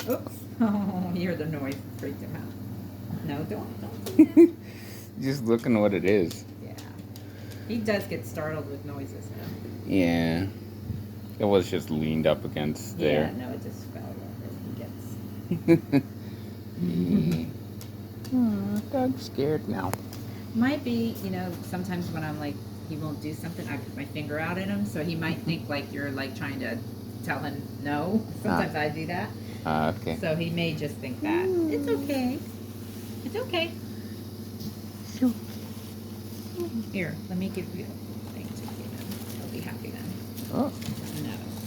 Oops. Oh, you hear the noise. Freaked him out. No, don't do that. Just looking what it is. Yeah. He does get startled with noises now. Yeah. It was just leaned up against Yeah, there. no, it just fell over. He gets. Yeah. Dog's scared now. Might be, sometimes when I'm like, he won't do something, I put my finger out at him, so he might think like you're like trying to tell him no. Sometimes I do that. Okay. So he may just think that. It's okay. It's okay. Here, let me give you a thing to give him. He'll be happy then. Oh.